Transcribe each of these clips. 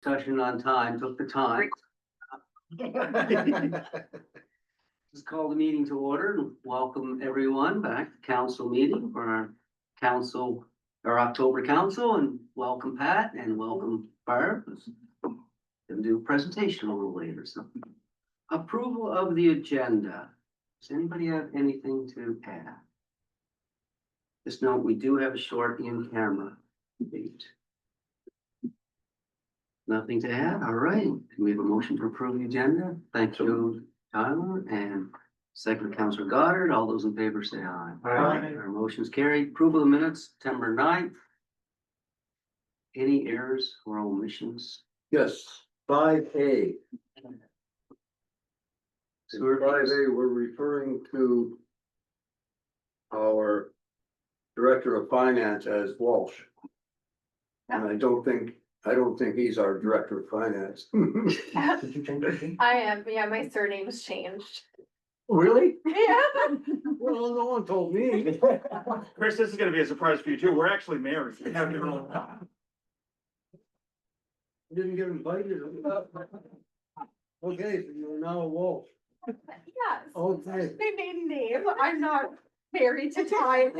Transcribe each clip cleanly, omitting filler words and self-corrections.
Discussion on time, took the time. Just call the meeting to order and welcome everyone back to council meeting for our council, our October council, and welcome Pat and welcome Barb. Gonna do a presentation a little later, so. Approval of the agenda. Does anybody have anything to add? Just note, we do have a short in-camera date. Nothing to add, all right, can we have a motion to approve the agenda? Thank you, Tyler, and second Councilor Goddard, all those in favor say aye. Aye. Our motion's carried, approval of the minutes, September 9th. Any errors or omissions? Yes, 5A. Sewer Five fees? A, we're referring to our Director of Finance as Walsh. And I don't think he's our Director of Finance. Did you change it? I am, yeah, my surname's changed. Really? Yeah. Well, no one told me. Chris, this is gonna be a surprise for you too. We're actually married. Didn't get invited. Okay, so you're now a Walsh. Yes. Okay. My maiden name, I'm not married to Ty.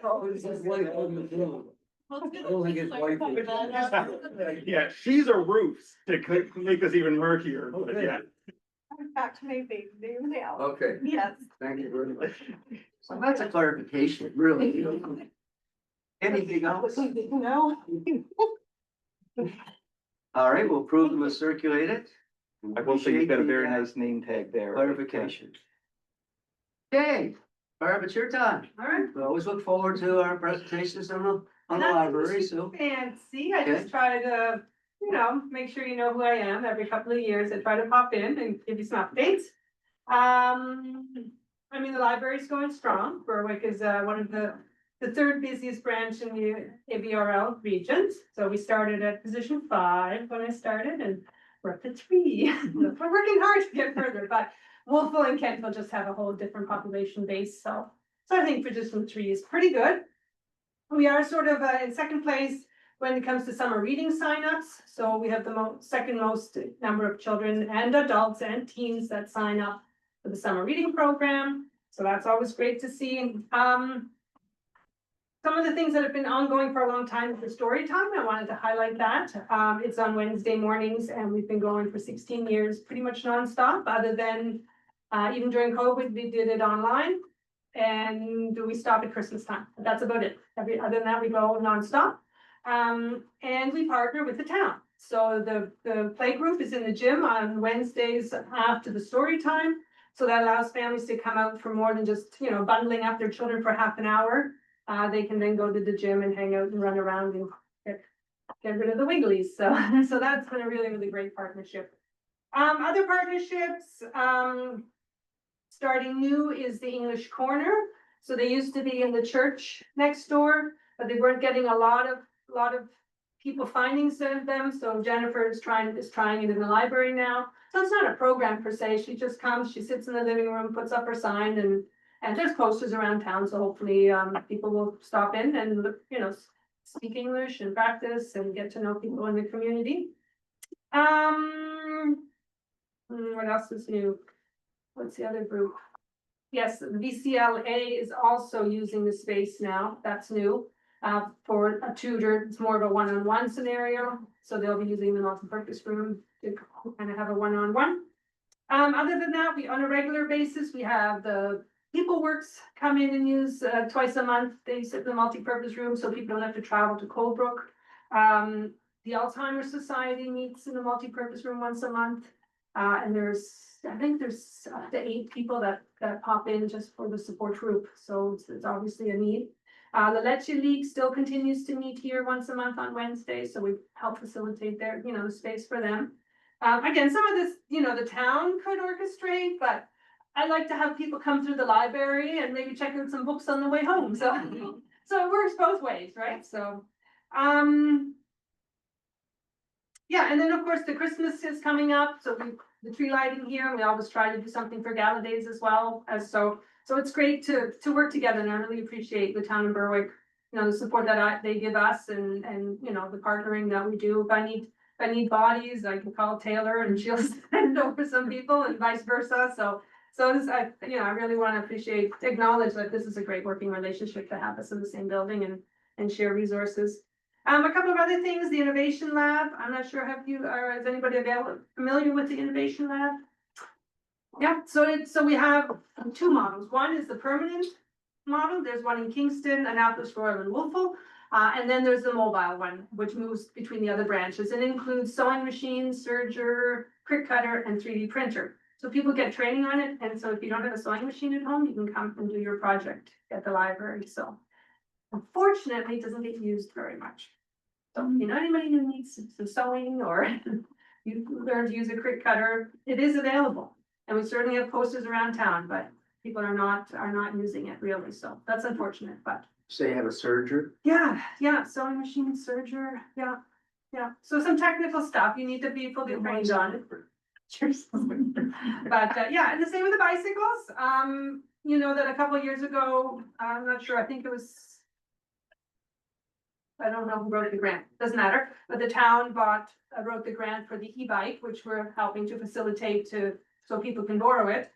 Oh, this is like on the phone. I don't think it's wife. Yeah, she's a roof to make this even murkier, but Okay. yeah. I'm back to my maiden name now. Okay, Yes. thank you very much. So that's a clarification, really. Anything else? No. All right, we'll approve them as circulated. I will say you've got a very Appreciate the, nice name tag there. clarification. Okay, Barb, it's your time. All right. We always look forward to our presentations on the library, so. Fancy, I Okay. just try to, make sure you know who I am every couple of years. I try to pop in and give you some updates. The library's going strong. Berwick is one of the third busiest branch in the ABRL region. So we started at position 5 when I started and we're up to 3. We're working hard to get further, but Wolfville and Kentville just have a whole different population base. So I think position 3 is pretty good. We are sort of in second place when it comes to summer reading signups. So we have the second most number of children and adults and teens that sign up for the summer reading program. So that's always great to see. Some of the things that have been ongoing for a long time is the story time. I wanted to highlight that. It's on Wednesday mornings and we've been going for 16 years, pretty much nonstop, other than even during COVID, we did it online. And we stop at Christmas time. That's about it. Other than that, we go nonstop. And we partner with the town. So the play group is in the gym on Wednesdays after the story time. So that allows families to come out for more than just, bundling up their children for half an hour. They can then go to the gym and hang out and run around and get rid of the wigglies. So that's been a really, really great partnership. Other partnerships, starting new is the English Corner. So they used to be in the church next door, but they weren't getting a lot of people finding them. So Jennifer is trying it in the library now. So it's not a program per se. She just comes, she sits in the living room, puts up her sign, and there's posters around town. So hopefully people will stop in and speak English and practice and get to know people in the community. What else is new? What's the other group? Yes, the VCLA is also using the space now. That's new. For a tutor, it's more of a one-on-one scenario. So they'll be using the multi-purpose room to kind of have a one-on-one. Other than that, on a regular basis, we have the People Works come in and use twice a month. They sit in the multi-purpose room so people don't have to travel to Colebrook. The Alzheimer's Society meets in the multi-purpose room once a month. And I think there's up to 8 people that pop in just for the support group. So it's obviously a need. The Lecce League still continues to meet here once a month on Wednesday. So we help facilitate their, the space for them. Again, some of this, the town could orchestrate, but I like to have people come through the library and maybe check out some books on the way home. So it works both ways, right? So, yeah, and then of course the Christmas is coming up, so the tree lighting here, we always try to do something for Gala Days as well. So it's great to work together, and I really appreciate the town of Berwick you know, the support that they give us and, you know, the partnering that we do. If I need bodies, I can call Taylor and she'll send over some people and vice versa. So this, you know, I really want to acknowledge that this is a great working relationship to have us in the same building and share resources. A couple of other things, the Innovation Lab, I'm not sure, is anybody familiar with the Innovation Lab? Yeah, so we have two models. One is the permanent model. There's one in Kingston, Annapolis, Royal, and Wolfville. And then there's the mobile one, which moves between the other branches. It includes sewing machine, serger, crick cutter, and 3D printer. So people get training on it. And so if you don't have a sewing machine at home, you can come and do your project at the library. So unfortunately, it doesn't get used very much. So you know anybody who needs some sewing or you learn to use a crick cutter, it is available. And we certainly have posters around town, but people are not using it really. So that's unfortunate, but. Say have a serger. Yeah, sewing machine, serger, yeah. So some technical stuff, you need to be fully trained on it. But, yeah, and the same with the bicycles. You know that a couple of years ago, I'm not sure, I think it was. I don't know who wrote the grant, doesn't matter, but the town wrote the grant for the e-bike, which we're helping to facilitate so people can borrow it.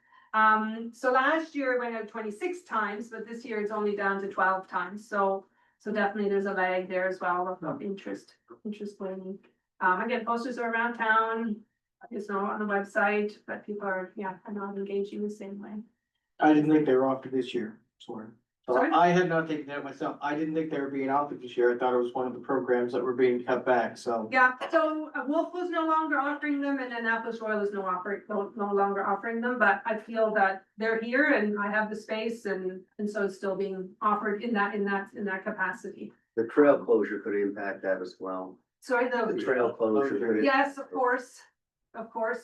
So last year it went out 26 times, but this year it's only down to 12 times. So definitely there's a lag there as well of interest learning. Again, posters are around town, it's not on the website, but people are not engaging the same way. I didn't think they were offered this year, sorry. So Sorry? I had not taken that myself. I didn't think they were being offered this year. I thought it was one of the programs that were being cut back, so. Yeah, so Wolf was no longer offering them and Annapolis Royal is no longer offering them, but I feel that they're here and I have the space and so it's still being offered in that capacity. The trail closure could impact that as well. Sorry, The trail closure. could- yes, of course,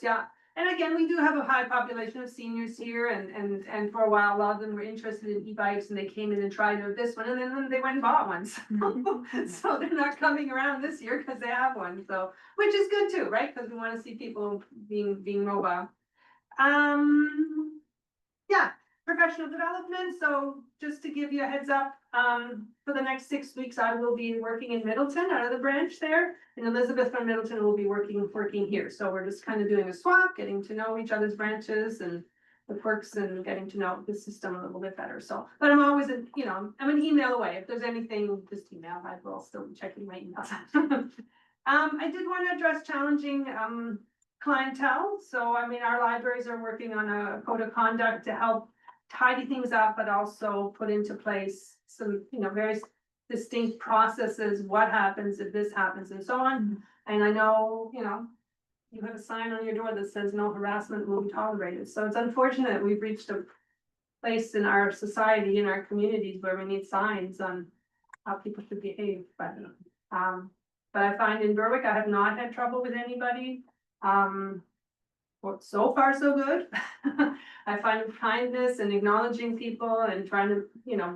yeah. And again, we do have a high population of seniors here and for a while, a lot of them were interested in e-bikes and they came in and tried out this one and then they went and bought one. So they're not coming around this year because they have one, so, which is good too, right? Because we want to see people being mobile. Yeah, professional development. So just to give you a heads up, for the next 6 weeks, I will be working in Middleton out of the branch there. And Elizabeth from Middleton will be working here. So we're just kind of doing a swap, getting to know each other's branches and the perks and getting to know the system a little bit better. So, but I'm always, I'm an email away. If there's anything, just email. I will still be checking my emails. I did want to address challenging, clientele. So, I mean, our libraries are working on a code of conduct to help tidy things up, but also put into place some, very distinct processes, what happens if this happens and so on. And I know, you have a sign on your door that says no harassment will be tolerated. So it's unfortunate we've reached a place in our society, in our communities where we need signs on how people should behave. But I find in Berwick, I have not had trouble with anybody. Well, so far, so good. I find kindness and acknowledging people and trying to,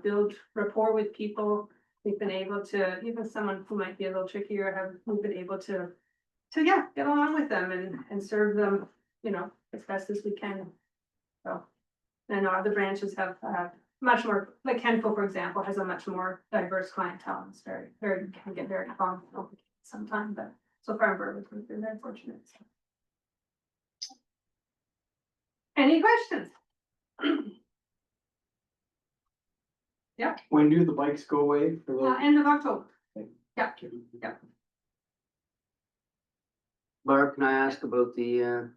build rapport with people. We've been able to, even someone who might be a little trickier, we've been able to get along with them and serve them, as best as we can. So, and other branches have much more, like Kentville, for example, has a much more diverse clientele. It's can get very complicated sometimes, but so far in Berwick, we've been very fortunate. So. Any questions? When do the bikes go away for the? End of October. Yeah. Barb, can I ask about the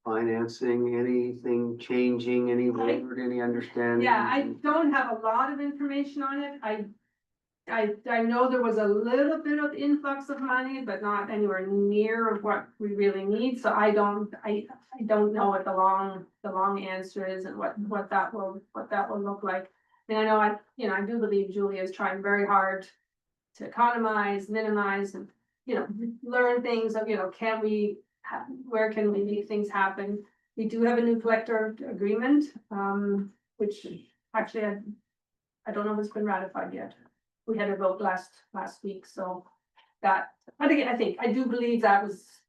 financing, anything changing, any word, any understanding? Yeah, I don't have a lot of information on it. I know there was a little bit of influx of money, but not anywhere near of what we really need. So I don't know what the long answer is and what that will look like. And I know I do believe Julia is trying very hard to economize, minimize, and learn things of where can we make things happen. We do have a new collector agreement, which actually I don't know if it's been ratified yet. We had a vote last week, so that, but again, I do believe that was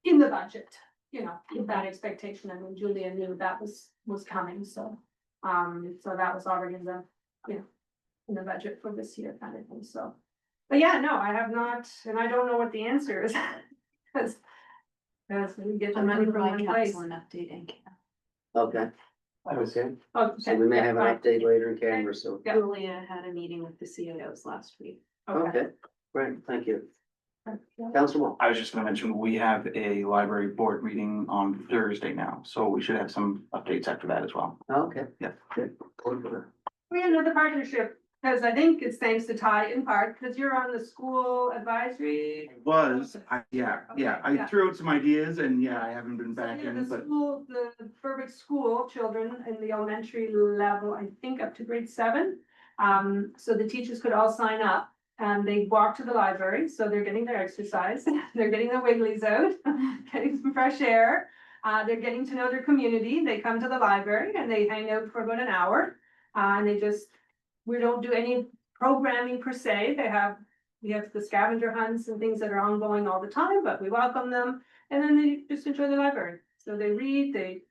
in the budget, with that expectation. I mean, Julia knew that was coming, so that was already in the, in the budget for this year kind of thing, so. But yeah, no, I have not, and I don't know what the answer is. Cause we get the I'm money gonna from provide one place. council an update and Okay, I was okay, Oh, so okay, we may yeah, have an fine. update later in camera, so, Yeah. Julia had a meeting with the CIOs last week. okay, great, thank you. Yeah. Councilman, I was just gonna mention, we have a library board meeting on Thursday now, so we should have some updates after that as well. okay. Yeah. Good. We had another partnership, because I think it's thanks to Ty in part, because you're on the school advisory. I threw out some ideas and yeah, I haven't been So, back yeah, in, the but school, the Berwick School children in the elementary level, I think up to grade 7. So the teachers could all sign up and they walk to the library, so they're getting their exercise, they're getting their wigglies out, getting some fresh air. They're getting to know their community, they come to the library and they hang out for about an hour. And we don't do any programming per se, we have the scavenger hunts and things that are ongoing all the time, but we welcome them. And then they just enjoy the library, so they read,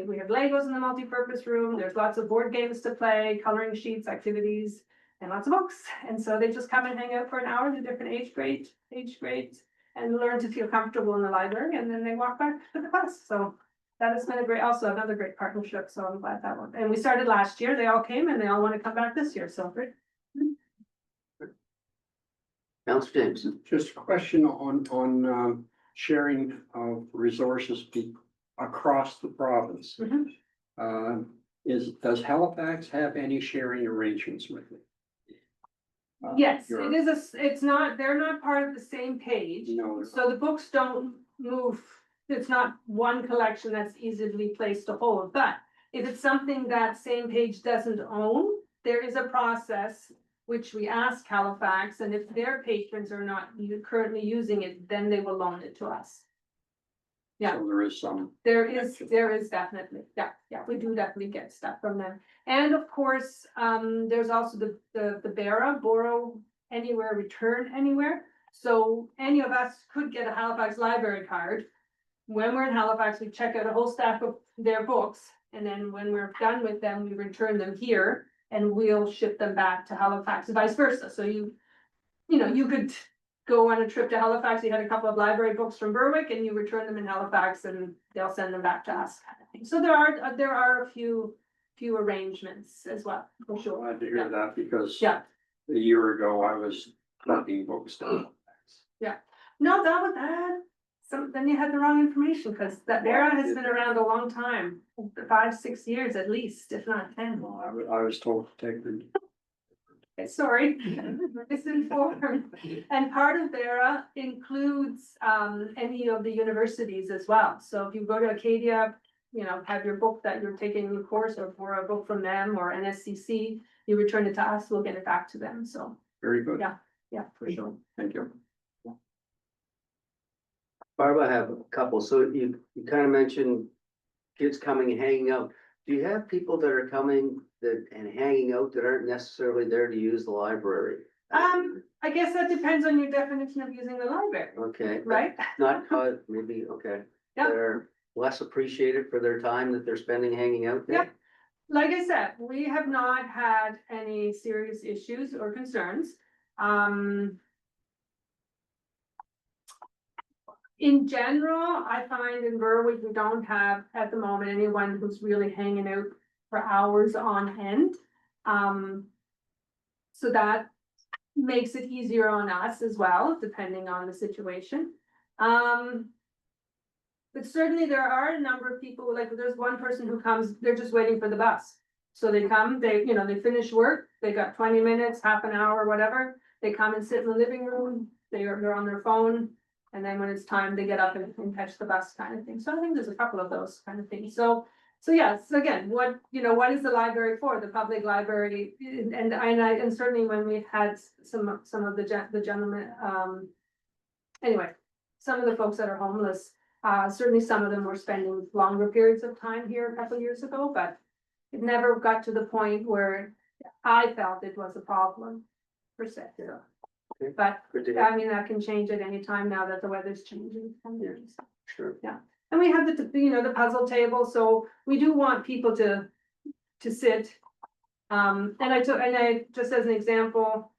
we have Legos in the multi-purpose room, there's lots of board games to play, coloring sheets, activities, and lots of books. And so they just come and hang out for an hour to different age grades, and learn to feel comfortable in the library, and then they walk back to the class, so. That has been also another great partnership, so I'm glad that one, and we started last year, they all came and they all want to come back this year, so great. Councilor James, Just a question on sharing of resources across the province. Mhm. Does Halifax have any sharing arrangements with it? Yes, Your- it is it's not, they're not part of the same page. No, So the books don't move, it's not one collection that's easily placed to hold, but if it's something that same page doesn't own, there is a process which we ask Halifax, and if their patrons are not currently using it, then they will loan it to us. Yeah. So there is some. There is definitely, yeah, we do definitely get stuff from them. And of course, there's also the BARA, Borrow Anywhere, Return Anywhere. So any of us could get a Halifax library card. When we're in Halifax, we check out a whole stack of their books, and then when we're done with them, we return them here and we'll ship them back to Halifax, and vice versa. So you could go on a trip to Halifax, you had a couple of library books from Berwick and you return them in Halifax and they'll send them back to us kind of thing. So there are a few arrangements as well, for sure. Glad to hear that because Yeah. a year ago I was collecting books to Halifax. No, that was that. Then you had the wrong information, because that era has been around a long time, 5-6 years at least, if not 10. Well, I was told to take them. Sorry, misinformed. And part of BERA includes any of the universities as well. So if you go to Acadia, have your book that you're taking in the course, or a book from them or NSCC, you return it to us, we'll get it back to them. So, Very good. yeah, for sure. Thank you. Barbara, I have a couple, so you kind of mentioned kids coming and hanging out. Do you have people that are coming and hanging out that aren't necessarily there to use the library? I guess that depends on your definition of using the library, Okay. but right? Not, maybe, okay. Yeah. They're less appreciated for their time that they're spending hanging out there? Yeah. Like I said, we have not had any serious issues or concerns. In general, I find in Berwick, we don't have at the moment anyone who's really hanging out for hours on end. So that makes it easier on us as well, depending on the situation. But certainly there are a number of people, like there's one person who comes, they're just waiting for the bus. So they come, they finish work, they got 20 minutes, half an hour, whatever. They come and sit in the living room, they're on their phone. And then when it's time, they get up and catch the bus kind of thing. So I think there's a couple of those kind of things. So yes, again, what is the library for? The public library, and certainly when we had some of the gentlemen, anyway, some of the folks that are homeless, certainly some of them were spending longer periods of time here a couple of years ago, but it never got to the point where I felt it was a problem per se. Yeah. Okay. But Good to hear. I mean, that can change at any time now that the weather's changing. Sure. And we have the puzzle table, so we do want people to sit And I, just as an example,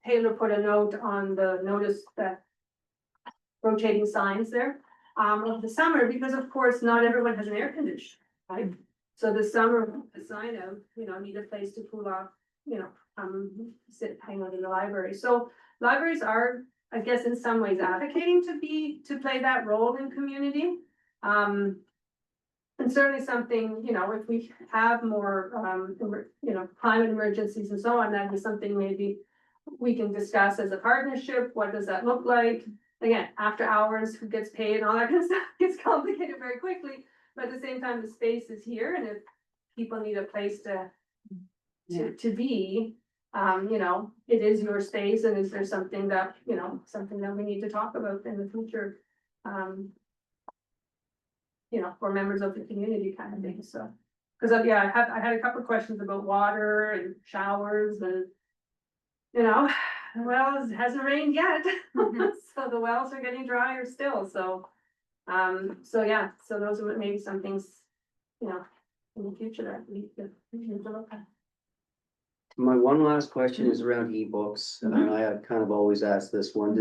Taylor put a note on the notice that rotating signs there, of the summer, because of course, not everyone has an air conditioner, right? So the summer, a sign of, need a place to cool off, hang out in the library. So libraries are, I guess, in some ways advocating to play that role in community. And certainly something, if we have more, climate emergencies and so on, that is something maybe we can discuss as a partnership. What does that look like? Again, after hours, who gets paid and all that kind of stuff gets complicated very quickly. But at the same time, the space is here, and if people need a place to be, it is your space, and is there something that, something that we need to talk about in the future? For members of the community kind of thing, so. Cause I had a couple of questions about water and showers and, well, it hasn't rained yet, so the wells are getting drier still, so. So those are maybe some things, in the future that we need to look at. My one last question is around ebooks, and I have kind of always asked this one,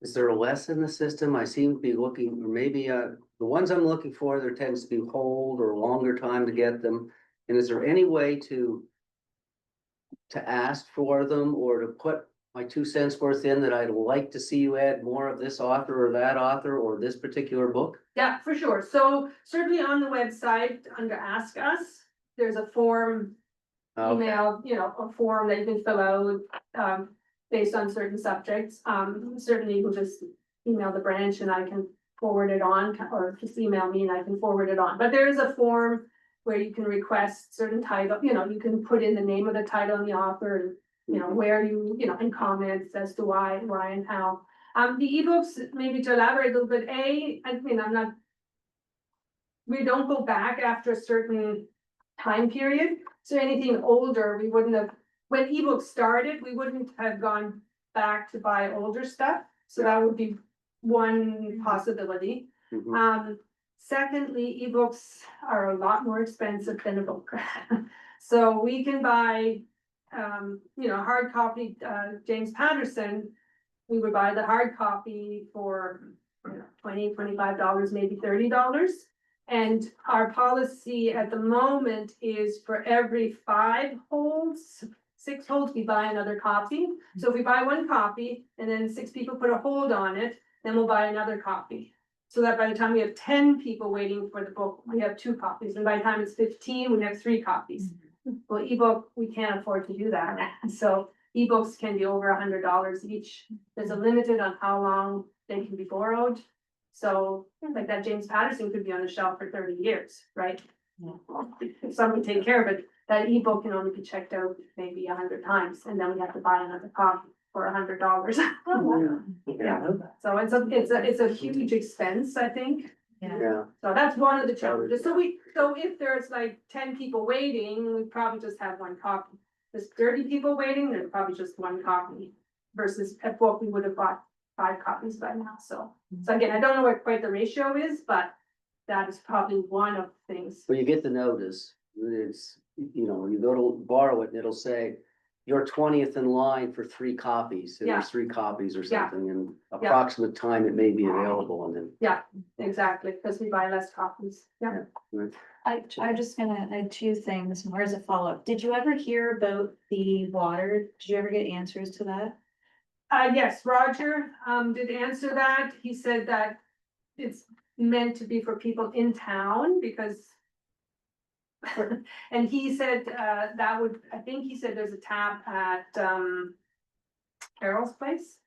is there less in the system? I seem to be looking, or maybe, the ones I'm looking for, there tends to be hold or longer time to get them. And is there any way to ask for them or to put my 2 cents worth in that I'd like to see you add more of this author or that author or this particular book? Yeah, for sure. So certainly on the website, under Ask Us, there's a form, Okay. email, a form that you can fill out, based on certain subjects. Certainly you can just email the branch and I can forward it on, or just email me and I can forward it on. But there is a form where you can request certain title, you can put in the name of the title and the author, and where in comments as to why and how. The ebooks, maybe to elaborate a little bit, we don't go back after a certain time period. So anything older, we wouldn't have, when ebooks started, we wouldn't have gone back to buy older stuff. So that would be one possibility. Secondly, ebooks are a lot more expensive than a book. So we can buy, hard copy, James Patterson, we would buy the hard copy for $20, $25, maybe $30. And our policy at the moment is for every 5 holds, 6 holds, we buy another copy. So if we buy 1 copy and then 6 people put a hold on it, then we'll buy another copy. So that by the time we have 10 people waiting for the book, we have 2 copies. And by the time it's 15, we have 3 copies. Well, ebook, we can't afford to do that. So ebooks can be over $100 each. There's a limited on how long they can be borrowed. So like that James Patterson could be on the shelf for 30 years, right? If someone take care of it, that ebook can only be checked out maybe 100 times, and then we have to buy another copy for $100. Yeah. So it's a huge expense, I think. Yeah. So that's one of the challenges. So if there's like 10 people waiting, we probably just have 1 copy. There's 30 people waiting, there's probably just 1 copy versus a book we would have bought 5 copies by now. So again, I don't know what quite the ratio is, but that is probably one of the things. Well, you get the notice, it's, you go to borrow it and it'll say, you're 20th in line for 3 copies, and Yeah. there's 3 copies or Yeah. something, and approximate time it may be available, and then. Yeah, exactly, because we buy less copies. Yeah. I'm just gonna add 2 things more as a follow-up. Did you ever hear about the water? Did you ever get answers to that? Yes, Roger, did answer that. He said that it's meant to be for people in town because. And he said, I think he said there's a tap at, Carol's place.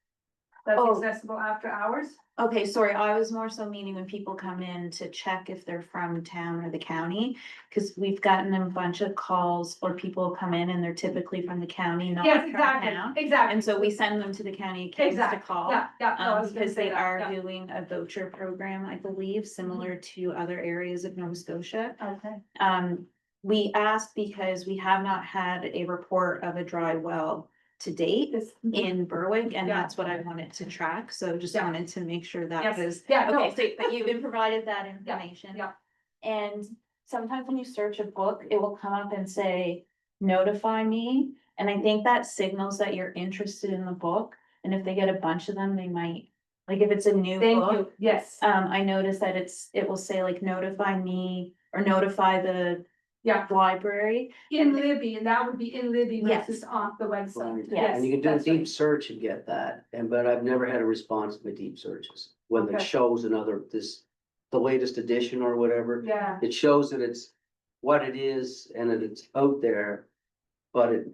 That's Oh. accessible after hours. Okay, sorry, I was more so meaning when people come in to check if they're from town or the county. Cause we've gotten a bunch of calls or people come in and they're typically from the county, not Yes, from exactly, town. exactly. And so we send them to the county accounts to Exactly, call. yeah, no, I was gonna Because say they that, are yeah. doing a voucher program, I believe, similar to other areas of Nova Scotia. Okay. We asked because we have not had a report of a dry well to date This- in Berwick, and Yeah. that's what I wanted to track, so just Yeah. wanted to make sure that Yes, was. yeah, no. Okay, so, but you've been provided that information. yeah. And sometimes when you search a book, it will come up and say, notify me. And I think that signals that you're interested in the book. And if they get a bunch of them, they might, like if it's a new Thank book. you, yes, I noticed that it will say like notify me or notify the yeah, library. in Libby, and that would be in Libby Yes. versus off the website, Right. Yeah, And you yes, can do a that's deep right. search and get that, but I've never had a response to my deep searches. When it Okay. shows the latest edition or whatever, Yeah, it shows that it's what it is and that it's out there, but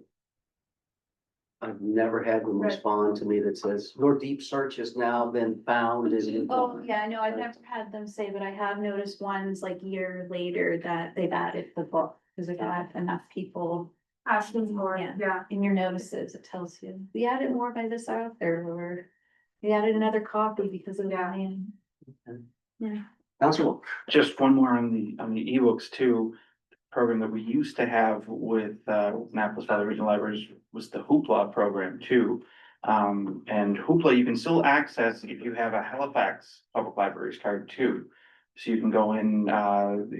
I've never had them Right. respond to me that says, your deep search has now been found as. Oh, yeah, no, I've never had them say, but I have noticed ones like year later that they've added the book. Cause they've had enough people asking for it, Yeah. yeah. in your notices, it tells you, we added more by this author, or we added another copy because of Yeah. the name. Yeah. Council, Just one more on the ebooks too. Program that we used to have with Annapolis Valley Regional Libraries was the Hoopla program too. And Hoopla, you can still access if you have a Halifax Public Libraries card too. So you can go in,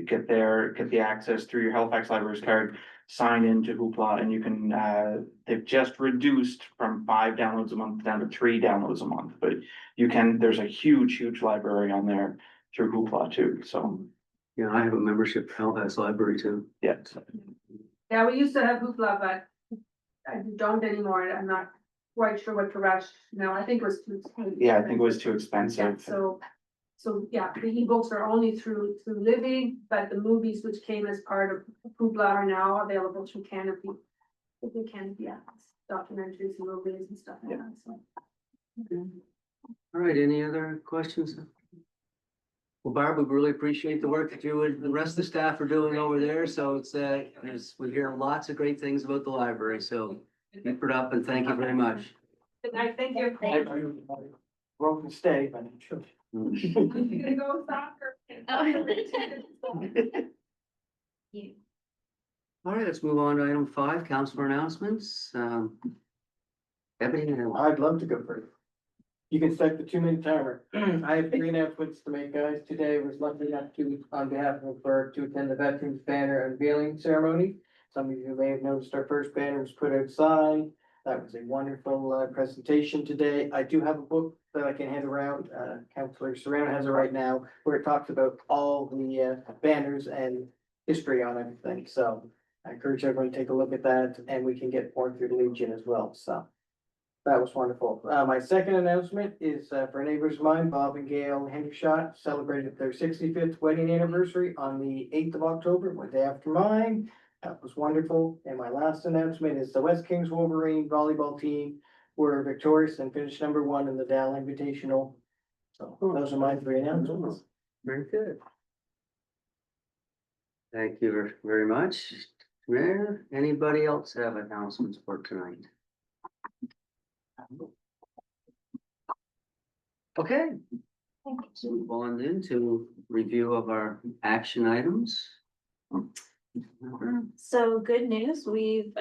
get the access through your Halifax Libraries card, sign into Hoopla, and you can, they've just reduced from 5 downloads a month down to 3 downloads a month. But there's a huge library on there through Hoopla too, so, yeah, I have a membership to Halifax Library too. yeah. Yeah, we used to have Hoopla, but I don't anymore, and I'm not quite sure what to rush now, I think it was too expensive. Yeah, I think it was too Yeah, expensive. so, yeah, the ebooks are only through Libby, but the movies which came as part of Hoopla are now available through Canopy. Through Canopy, yeah, documentaries and movies and stuff like that, so. All right, any other questions? Well, Barb, we really appreciate the work that you and the rest of the staff are doing over there, so we hear lots of great things about the library, so keep it up and thank you very much. Good night, thank you. Thank Broke and stay, but I'm sure. You gonna go soccer? You. All right, let's move on to item 5, council announcements. Ebony, I'd love to go first. You can set the 2-minute timer. I have 3 announcements to make, guys. Today I was lucky enough to, on behalf of Burke, to attend the Veterans Banner unveiling ceremony. Some of you may have noticed our first banner was put outside. That was a wonderful presentation today. I do have a book that I can hand around. Councillor Serrano has it right now, where it talks about all the banners and history on everything. So I encourage everyone to take a look at that, and we can get more through the Legion as well, so. That was wonderful. My second announcement is for neighbors of mine, Bob and Gail Hendershot celebrated their 65th wedding anniversary on the 8th of October, one day after mine. That was wonderful. And my last announcement is the West Kings Wolverine volleyball team were victorious and finished number 1 in the Dow Invitational. So those are my 3 announcements. very good. Thank you very much. Mayor, anybody else have announcements for tonight? Okay. Move on then to review of our action items. So good news, we've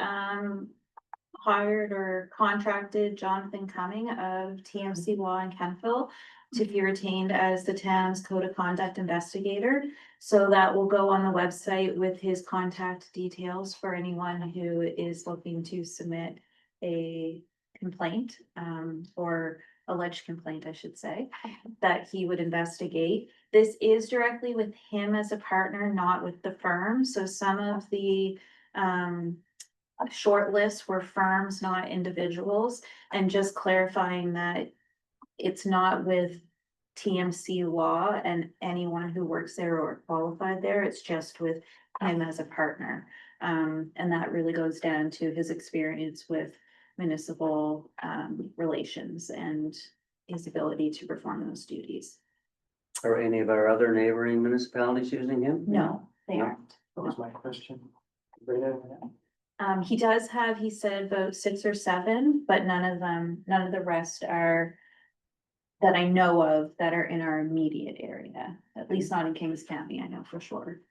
hired or contracted Jonathan Cumming of TMC Law in Kentville to be retained as the town's code of conduct investigator. So that will go on the website with his contact details for anyone who is looking to submit a complaint, or alleged complaint, I should say, that he would investigate. This is directly with him as a partner, not with the firm. So some of the short lists were firms, not individuals, and just clarifying that it's not with TMC Law and anyone who works there or qualified there. It's just with him as a partner. And that really goes down to his experience with municipal relations and his ability to perform those duties. Are any of our other neighboring municipalities using him? No, they No. aren't. That was my question. Bring it up. He does have, he said about 6 or 7, but none of the rest are that I know of that are in our immediate area, at least not in Kings County, I know for sure.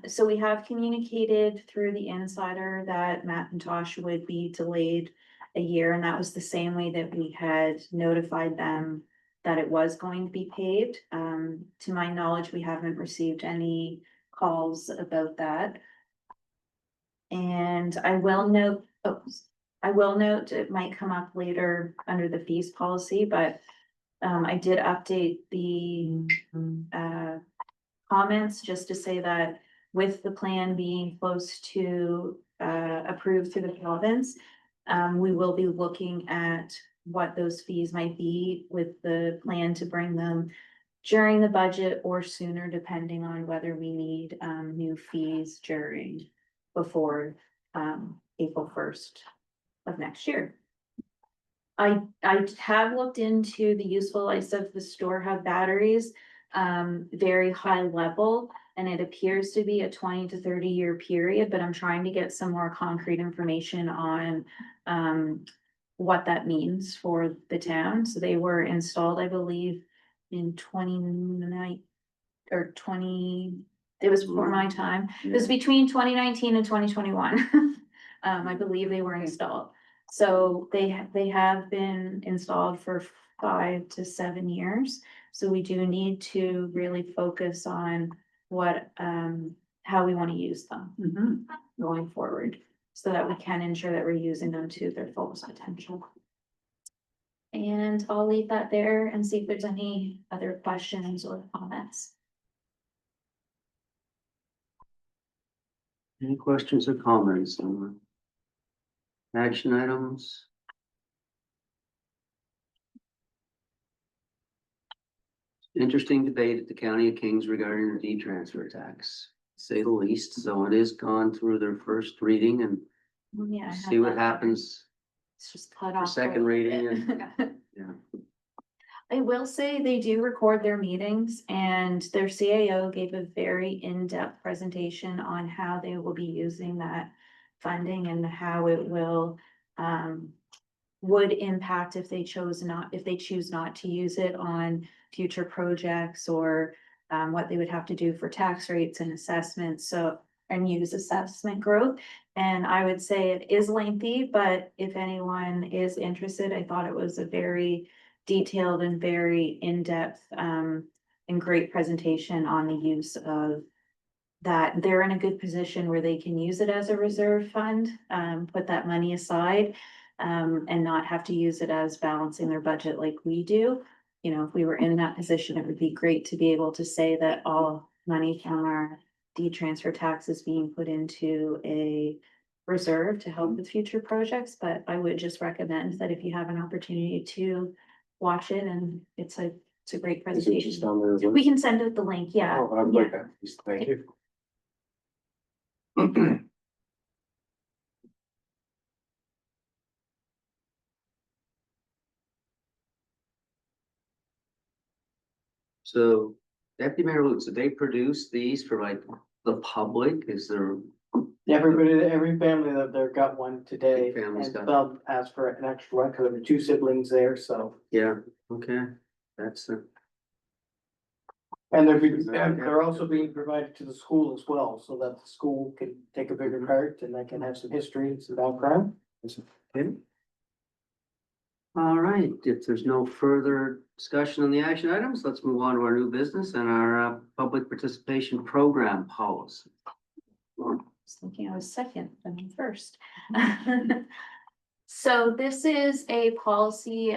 So we have communicated through the insider that Macintosh would be delayed a year, and that was the same way that we had notified them that it was going to be paved. To my knowledge, we haven't received any calls about that. And I will note, it might come up later under the fees policy, but I did update the comments just to say that with the plan being close to approved through the province, we will be looking at what those fees might be with the plan to bring them during the budget or sooner, depending on whether we need new fees before April 1st of next year. I have looked into the useful life of the store hub batteries, very high level, and it appears to be a 20 to 30 year period, but I'm trying to get some more concrete information on what that means for the town. So they were installed, I believe, in 29 or 20, it was before my time. It was between 2019 and 2021. I believe they were installed. So they have been installed for 5 to 7 years. So we do need to really focus on how we want to use them going forward, so that we can ensure that we're using them to their fullest potential. And I'll leave that there and see if there's any other questions or comments. Any questions or comments on action items? Interesting debate at the County of Kings regarding the D-transfer tax, to say the least. So it is gone through their first reading and Yeah. I have see what that. happens It's just cut for off. second a little reading bit. and, yeah. I will say they do record their meetings, and their CAO gave a very in-depth presentation on how they will be using that funding and how it will would impact if they choose not to use it on future projects, or what they would have to do for tax rates and assessments, and use assessment growth. And I would say it is lengthy, but if anyone is interested, I thought it was a very detailed and very in-depth and great presentation on the use of that. They're in a good position where they can use it as a reserve fund, put that money aside, and not have to use it as balancing their budget like we do. You know, if we were in that position, it would be great to be able to say that all money from our D-transfer tax is being put into a reserve to help with future projects. But I would just recommend that if you have an opportunity to watch it, and it's a great presentation. We can send out the link, yeah. Oh, I would like that, please. Thank you. So Deputy Mayor Lutz, did they produce these for like the public? Is there? Every family that there got one today, Every family's and got some asked for an extra one, cause there were 2 siblings there, so. Yeah, okay, that's And they're also being provided to the school as well, so that the school can take a bigger part and they can have some history and some background. okay. All right, if there's no further discussion on the action items, let's move on to our new business and our public participation program policy. I was thinking I was second, I mean first. So this is a policy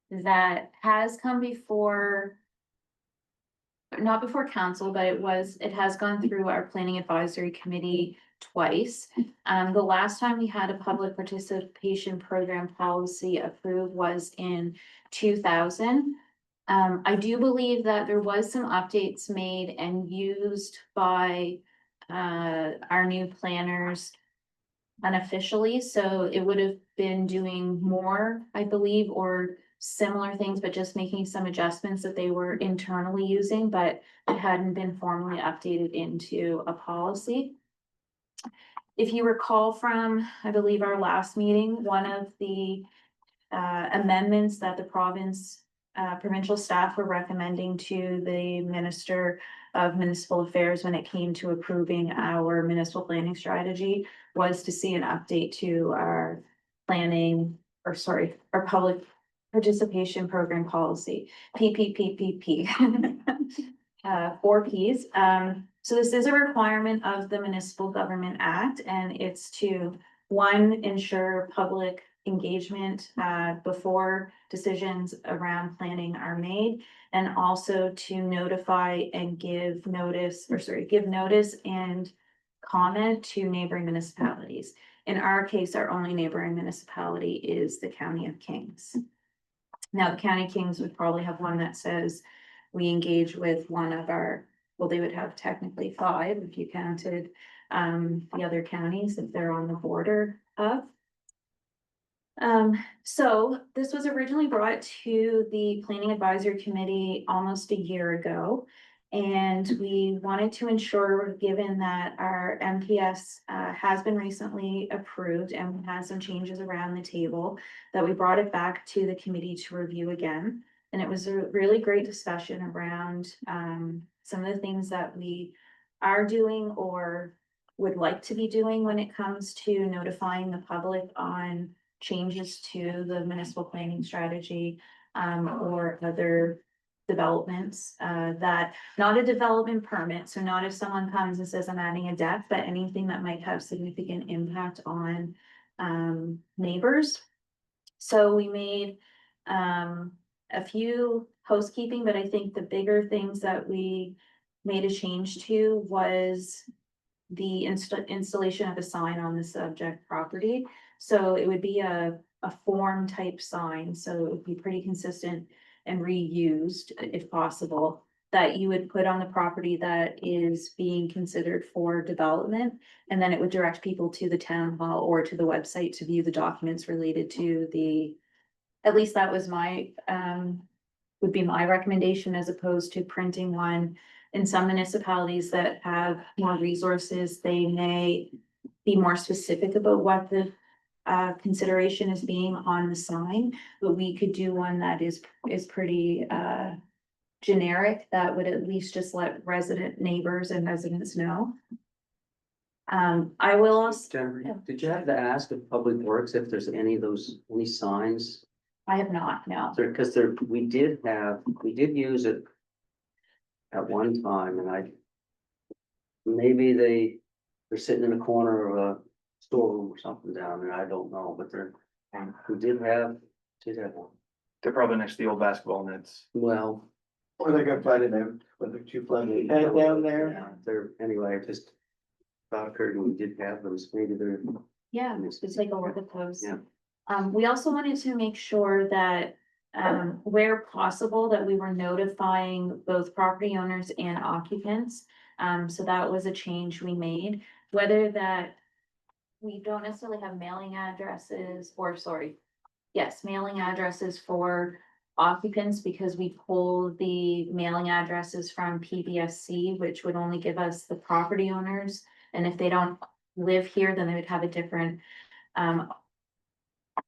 that has come before, not before council, but it has gone through our planning advisory committee twice. The last time we had a public participation program policy approved was in 2000. I do believe that there was some updates made and used by our new planners unofficially, so it would have been doing more, I believe, or similar things, but just making some adjustments that they were internally using, but it hadn't been formally updated into a policy. If you recall from, I believe, our last meeting, one of the amendments that the provincial staff were recommending to the Minister of Municipal Affairs when it came to approving our municipal planning strategy was to see an update to our our public participation program policy, PPPPP. 4 Ps. So this is a requirement of the Municipal Government Act, and it's to, one, ensure public engagement, before decisions around planning are made, and also to notify and give notice, give notice and comment to neighboring municipalities. In our case, our only neighboring municipality is the County of Kings. Now, the County of Kings would probably have one that says we engage with one of our, well, they would have technically 5 if you counted the other counties if they're on the border of. So this was originally brought to the Planning Advisory Committee almost a year ago. And we wanted to ensure, given that our MPS has been recently approved and has some changes around the table, that we brought it back to the committee to review again. And it was a really great discussion around some of the things that we are doing or would like to be doing when it comes to notifying the public on changes to the municipal planning strategy or other developments, that not a development permit, so not if someone comes and says I'm adding a deck, but anything that might have significant impact on neighbors. So we made a few housekeeping, but I think the bigger things that we made a change to was the installation of a sign on the subject property. So it would be a form type sign, so it would be pretty consistent and reused if possible, that you would put on the property that is being considered for development. And then it would direct people to the town hall or to the website to view the documents related to the, at least that was my, would be my recommendation, as opposed to printing one. In some municipalities that have more resources, they may be more specific about what the consideration is being on the sign, but we could do one that is pretty generic, that would at least just let neighbors and residents know. I will also, Jennifer, did you have to ask of Public Works if there's any signs? I have not, no. Because we did use it at one time, and maybe they're sitting in a corner of a storeroom or something down there, I don't know, but we did have one. They're probably next to the old basketball nets. Well, Or they got flooded out, when they're too flooded. Head down there. yeah, anyway, it just thought occurred when we did have those, maybe they're. Yeah, it's like over the post. Yeah. We also wanted to make sure that, where possible, that we were notifying both property owners and occupants. So that was a change we made, whether that we don't necessarily have mailing addresses, or yes, mailing addresses for occupants, because we pull the mailing addresses from PBSC, which would only give us the property owners. And if they don't live here, then they would have a different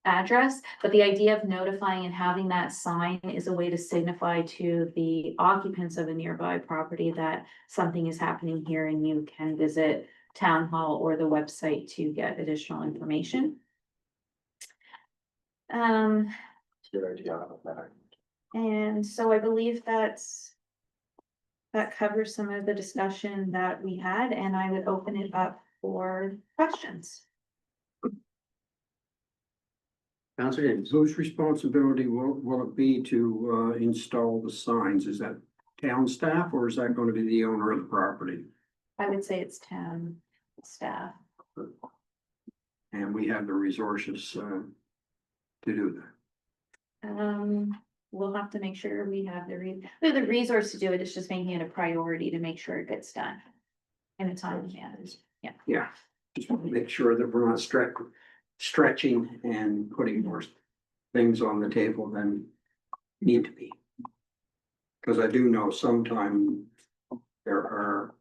address. But the idea of notifying and having that sign is a way to signify to the occupants of a nearby property that something is happening here and you can visit town hall or the website to get additional information. Good idea. And so I believe that covers some of the discussion that we had, and I would open it up for questions. Counselor James. Whose responsibility will it be to install the signs? Is that town staff, or is that going to be the owner of the property? I would say it's town staff. And we have the resources to do that. We'll have to make sure we have we have the resource to do it. It's just making it a priority to make sure it gets done in a timely manner. Yeah. Yeah, just want to make sure that we're not stretching and putting more things on the table than need to be. Because I do know sometime there are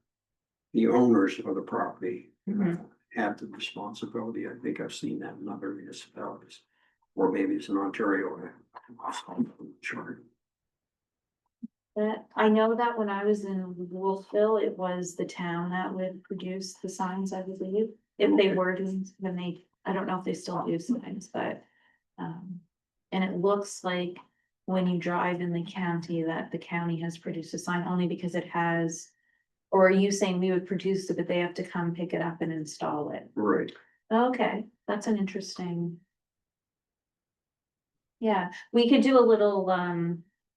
the owners of the property have the responsibility. I think I've seen that in other municipalities, or maybe it's in Ontario. Sure. But I know that when I was in Wolfville, it was the town that would produce the signs, I believe, if they were doing, I don't know if they still do signs, but And it looks like when you drive in the county that the county has produced a sign only because it has. Or are you saying we would produce it, but they have to come pick it up and install it? Right. Okay, that's an interesting. Yeah, we could do a little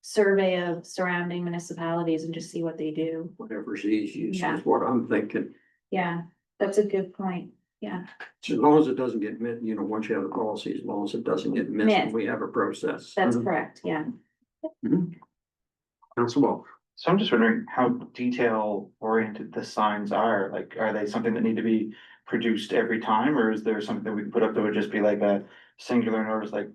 survey of surrounding municipalities and just see what they do. Whatever's easiest Yeah. is what I'm thinking. Yeah, that's a good point. Yeah, So as long as it doesn't get missed, you know, once you have the policy, as long as it doesn't get missed, Missed. we have a process. that's Mhm. correct, yeah. Council Walsh. So I'm just wondering how detail oriented the signs are, like, are they something that need to be produced every time, or is there something that we can put up that would just be like a singular notice, like.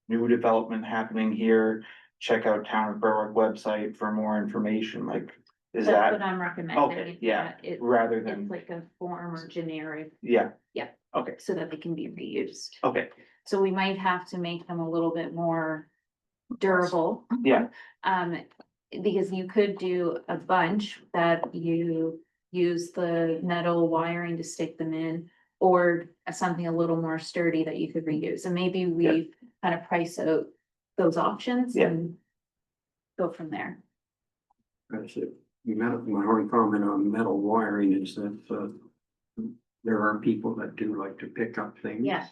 New development happening here, check out Town of Berwick website for more information, like, is That's what that, I'm recommending. okay, yeah, It, rather it's than, like a form or generic, yeah. Yeah. Okay, so that they can be reused. okay, So we might have to make them a little bit more durable. yeah, Because you could do a bunch that you use the metal wiring to stick them in. Or something a little more sturdy that you could reuse, and maybe we kind of price out those options Yeah. and. Go from there. That's it. My only comment on metal wiring is that, there are people that do like to pick up things. Yeah.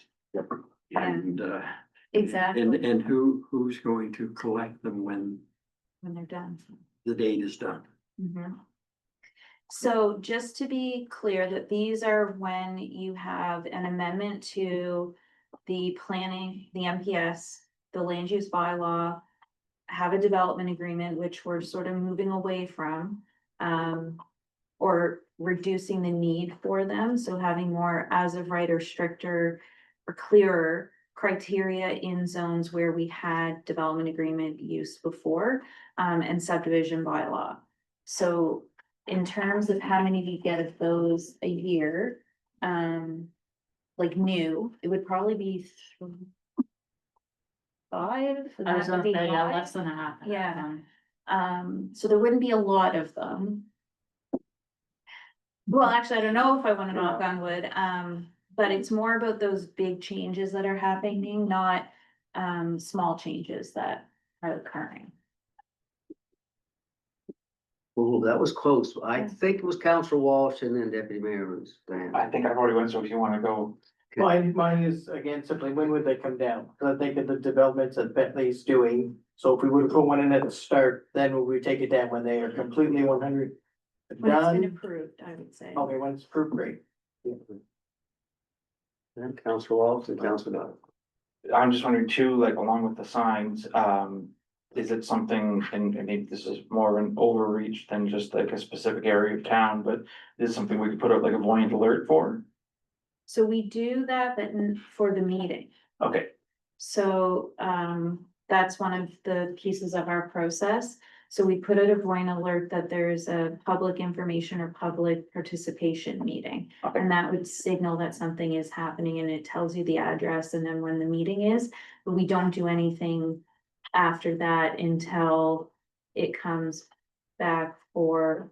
And, Exactly, and who's going to collect them when when they're done. the date is done? Mhm. So just to be clear that these are when you have an amendment to the planning, the MPS, the land use bylaw. Have a development agreement, which we're sort of moving away from, or reducing the need for them, so having more as of right or stricter. Or clearer criteria in zones where we had development agreement use before, and subdivision bylaw. So in terms of how many we get of those a year, like new, it would probably be 5. I was gonna say, yeah, five. less than a half. Yeah. So there wouldn't be a lot of them. Well, actually, I don't know if I wanna knock on wood, but it's more about those big changes that are happening, not, small changes that are occurring. Oh, that was close. I think it was Council Walsh and then Deputy Mayor Rose. I think I've already went, so if you wanna go, Mine is again simply, when would they come down? Cause I think of the developments that Bentley's doing. So if we would have put one in at the start, then would we take it down when they are completely 100 When it's been done? approved, I would say. Okay, when it's approved, great. And Council Walsh and Council Dodd. I'm just wondering too, like, along with the signs, is it something, and maybe this is more of an overreach than just like a specific area of town, but is it something we could put up like a void alert for? So we do that, but for the meeting. Okay, So, that's one of the pieces of our process. So we put out a void alert that there's a public information or public participation meeting. Okay. And that would signal that something is happening and it tells you the address and then when the meeting is, but we don't do anything after that until it comes back for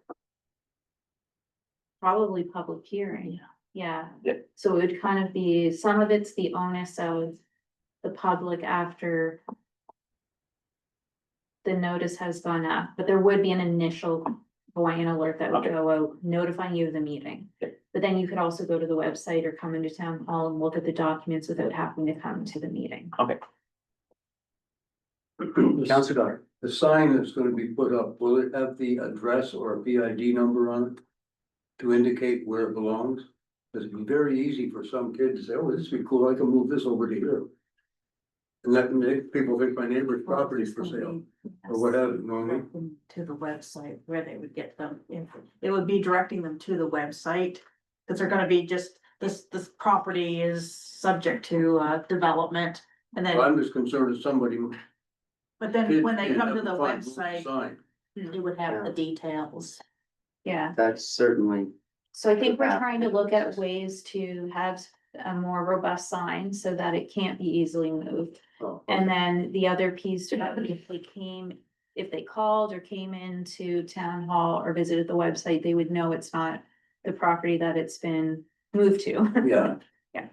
probably public hearing. Yeah. Yeah. So it would kind of be, some of it's the onus of the public after the notice has gone up, but there would be an initial void alert that would Okay. go out notifying you of the meeting. Yeah. But then you could also go to the website or come into town hall and look at the documents without having to come to the meeting. Council Dodd. The sign that's gonna be put up, will it have the address or a PID number on it? To indicate where it belongs? Cause it'd be very easy for some kid to say, oh, this would be cool, I can move this over to here. And that make people think my neighbor's property is for sale, or whatever, you know what I mean? To the website where they would get them info. It would be directing them to the website, cause they're gonna be just, this property is subject to, development. And Well, then, I'm just concerned if somebody. but then kid when they can't come have to the a fine website, Sign. it would have the details. Yeah, That's certainly, so I think we're trying to look at ways to have a more robust sign so that it can't be easily moved. Oh, And then the other piece to that, if they called or came into town hall or visited the website, they would know it's not the property that it's been moved to. Yeah. Yeah.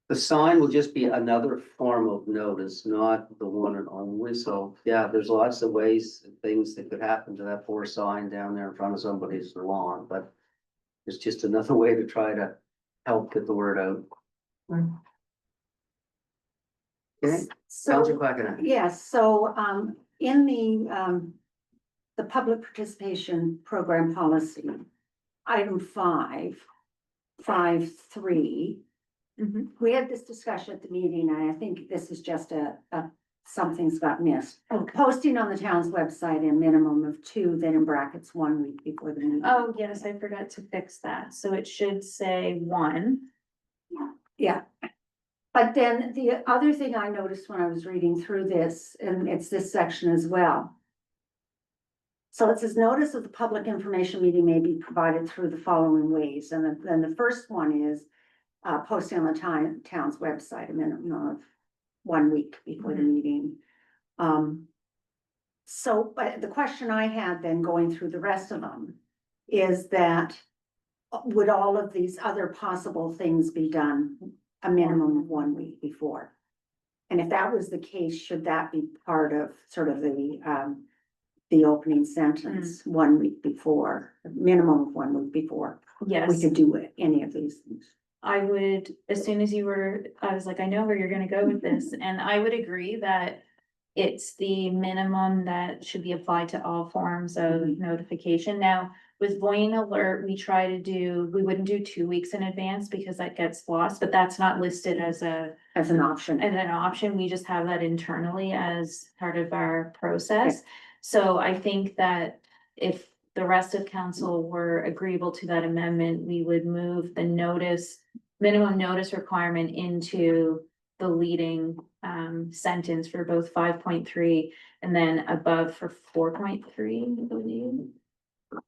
The sign will just be another form of notice, not the one and only, so, yeah, there's lots of ways, things that could happen to that poor sign down there in front of somebody's lawn, but. It's just another way to try to help get the word out. Okay, Counselor So, Quackina. yes, so, in the public participation program policy, item 5.3. Mhm. We had this discussion at the meeting, and I think this is just something's got missed. Posting on the town's website a minimum of 2, then in brackets, 1 week before the meeting. Oh, yes, I forgot to fix that. So it should say 1. Yeah. But then the other thing I noticed when I was reading through this, and it's this section as well. So it says notice of the public information meeting may be provided through the following ways, and then the first one is. Posting on the town's website a minimum of 1 week before the meeting. So, but the question I had then going through the rest of them is that. Would all of these other possible things be done a minimum of 1 week before? And if that was the case, should that be part of sort of the opening sentence, 1 week before, a minimum of 1 week before? Yes. We could do any of these things. I would, as soon as I was like, I know where you're gonna go with this, and I would agree that. It's the minimum that should be applied to all forms of notification. Now, with Voyant Alert, we wouldn't do 2 weeks in advance because that gets lost, but that's not listed as an option. We just have that internally as part of our process. So I think that if the rest of council were agreeable to that amendment, we would move the minimum notice requirement into the leading sentence for both 5.3 and then above for 4.3, I believe.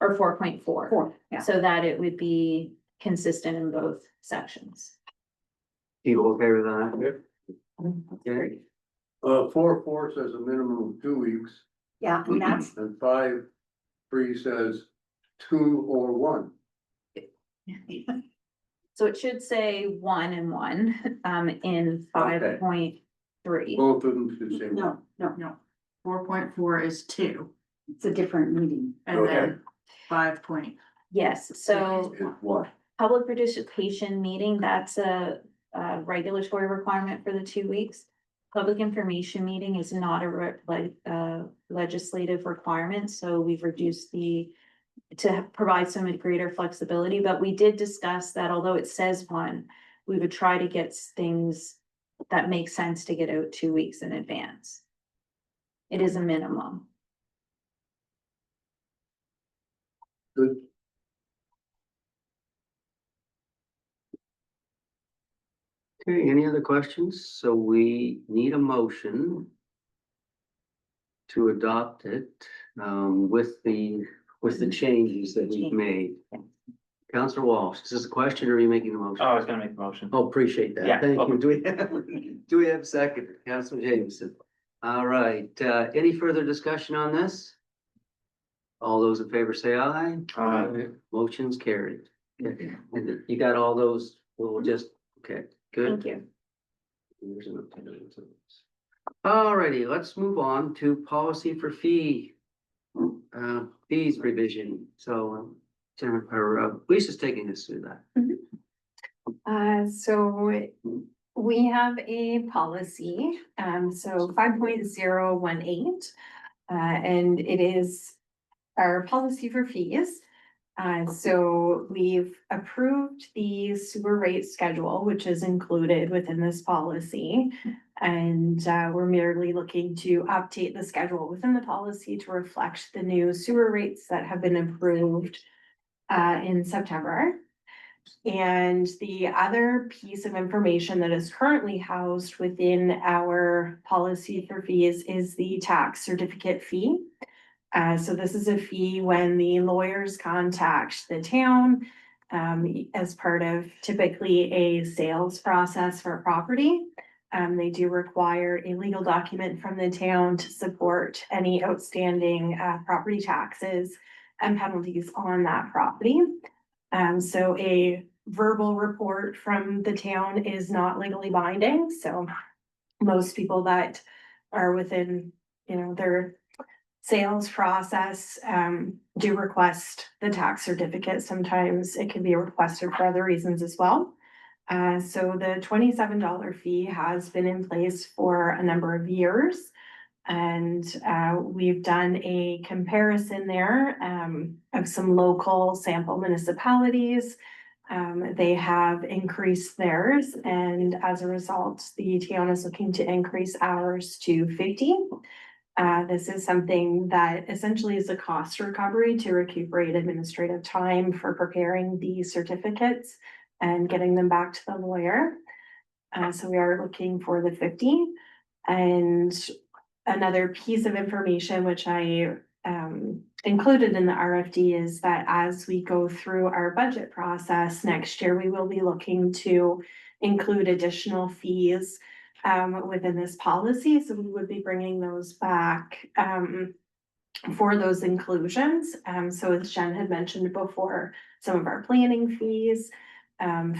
Or 4.4, Yeah. so that it would be consistent in both sections. You okay with that? Okay, 4.4 says a minimum of 2 weeks, Yeah, and that's, and 5.3 says 2 or 1. So it should say 1 and 1 in 5.3. Both of them should say 1. no, 4.4 is 2, it's a different meeting. and then 5 point. Yes, so It's 1. public participation meeting, that's a regulatory requirement for the 2 weeks. Public information meeting is not a legislative requirement, so we've reduced to provide some greater flexibility, but we did discuss that although it says 1, we would try to get things that make sense to get out 2 weeks in advance. It is a minimum. Good. okay, any other questions? So we need a motion. To adopt it, with the changes that we've made. Counselor Walsh, is this a question or are you making the motion? Oh, I was gonna make the motion. Oh, appreciate that. Yeah, Thank you. okay. Do we have a second? Counselor Jameson. All right, any further discussion on this? All those in favor say aye. Motion's carried. Okay. And you got all those, we'll just, okay, good. Thank you. All righty, let's move on to policy for fees revision. So Jennifer, Lisa's taking us through that. So we have a policy, so 5.018. And it is our policy for fees. So we've approved the sewer rate schedule, which is included within this policy. And we're merely looking to update the schedule within the policy to reflect the new sewer rates that have been approved in September. And the other piece of information that is currently housed within our policy for fees is the tax certificate fee. So this is a fee when the lawyers contact the town as part of typically a sales process for a property. They do require a legal document from the town to support any outstanding property taxes and penalties on that property. So a verbal report from the town is not legally binding, so most people that are within, their sales process, do request the tax certificate. Sometimes it can be requested for other reasons as well. So the $27 fee has been in place for a number of years. And we've done a comparison there of some local sample municipalities. They have increased theirs, and as a result, the town is looking to increase ours to 50. This is something that essentially is a cost recovery to recuperate administrative time for preparing the certificates and getting them back to the lawyer. So we are looking for the 50. And another piece of information which I included in the RFD is that as we go through our budget process next year, we will be looking to include additional fees within this policy. So we would be bringing those back for those inclusions. So as Jen had mentioned before, some of our planning fees,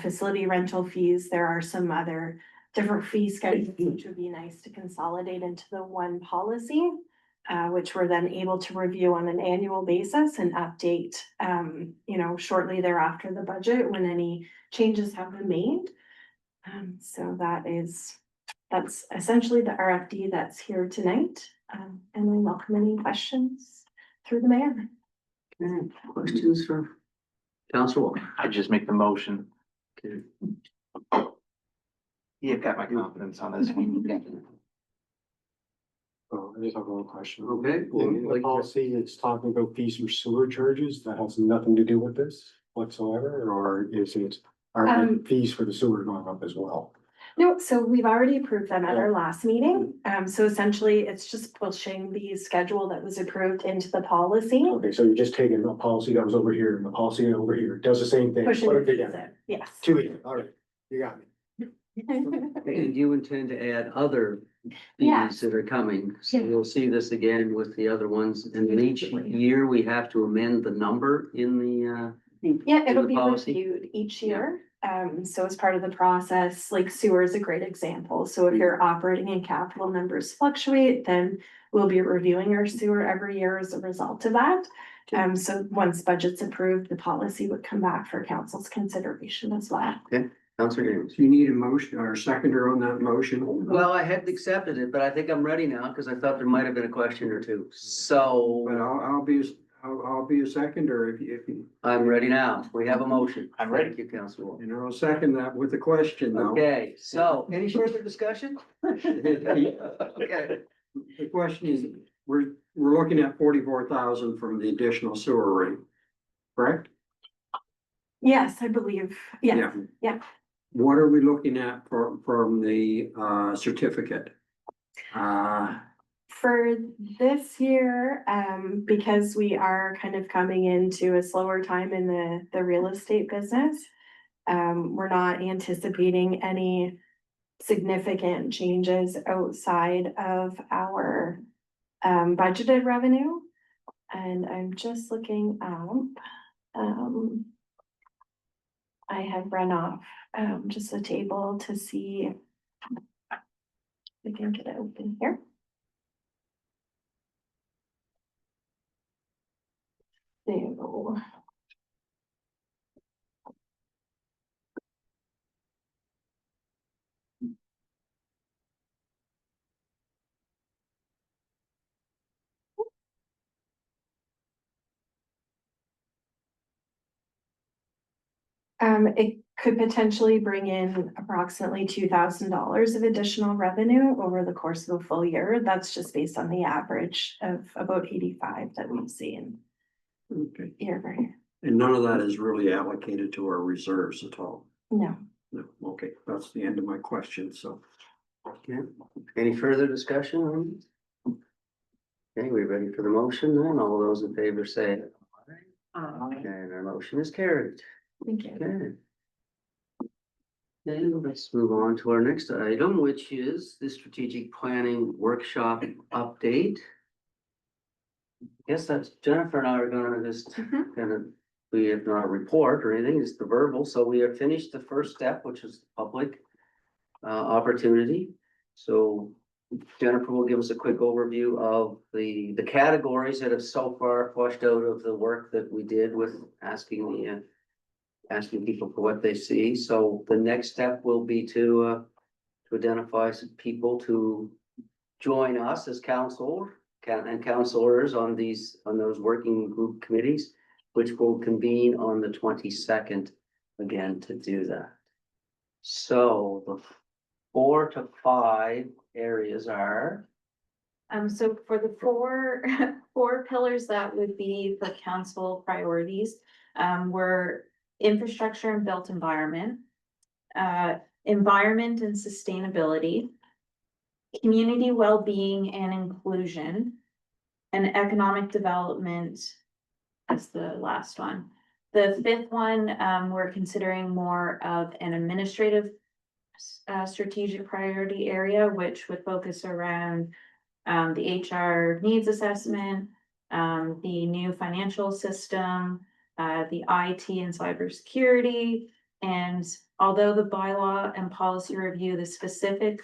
facility rental fees, there are some other different fee schedules, which would be nice to consolidate into the one policy, which we're then able to review on an annual basis and update, shortly thereafter the budget when any changes have been made. So that's essentially the RFD that's here tonight. And I welcome any questions through the mayor. Okay, questions for Council Walker? I just make the motion. Okay. You've got my confidence on this one. Oh, I just have one question. Okay. In the policy, it's talking about fees for sewer charges. That has nothing to do with this whatsoever, or is it, are the fees for the sewer going up as well? No, so we've already approved them at our last meeting. So essentially it's just pushing the schedule that was approved into the policy. Okay, so you're just taking a policy that was over here and the policy over here, does the same thing. Pushing put the it fees together. in, yes. Two of you, all right, you got me. And you intend to add other Yeah. fees that are coming, so Yeah. we'll see this again with the other ones, and then each year we have to amend the number in the, Yeah, it'll the be policy? reviewed each year. So as part of the process, like sewer is a great example. So if your operating and capital numbers fluctuate, then we'll be reviewing our sewer every year as a result of that. So once budget's approved, the policy would come back for council's consideration as well. Councilor Gaines. Do you need a motion or a seconder on that motion? Well, I had accepted it, but I think I'm ready now, because I thought there might have been a question or two, so But I'll be a seconder if you, I'm ready now. We have a motion. I'm ready. Thank you, Councilor Walker. and I'll second that with a question though. Okay, so any further discussion? Okay. The question is, we're looking at 44,000 from the additional sewer rate, correct? Yes, I believe, yes, yeah. What are we looking at from the certificate? For this year, because we are kind of coming into a slower time in the real estate business, we're not anticipating any significant changes outside of our budgeted revenue. And I'm just looking up, I have run off just a table to see if we can get it open here. So. It could potentially bring in approximately $2,000 of additional revenue over the course of a full year. That's just based on the average of about 85 that we've seen Okay, year over year. and none of that is really allocated to our reserves at all? No. No, okay, that's the end of my question, so. Okay. Any further discussion on this? Okay, we ready for the motion then? All those in favor say aye. And our motion is carried. Thank you. Okay. Then let's move on to our next item, which is the strategic planning workshop update. Guess that's Jennifer and I are gonna just Mhm. kind of we have not a report or anything, it's the verbal, so we have finished the first step, which is the public opportunity. So Jennifer will give us a quick overview of the categories that have so far flushed out of the work that we did with asking people for what they see. So the next step will be to identify some people to join us as and counselors on those working group committees, which will convene on the 22nd again to do that. So the 4 to 5 areas are, So for the four pillars that would be the council priorities, were infrastructure and built environment, environment and sustainability, community well-being and inclusion, and economic development as the last one. The fifth one, we're considering more of an administrative strategic priority area, which would focus around the HR needs assessment, the new financial system, the IT and cybersecurity. And although the bylaw and policy review, the specific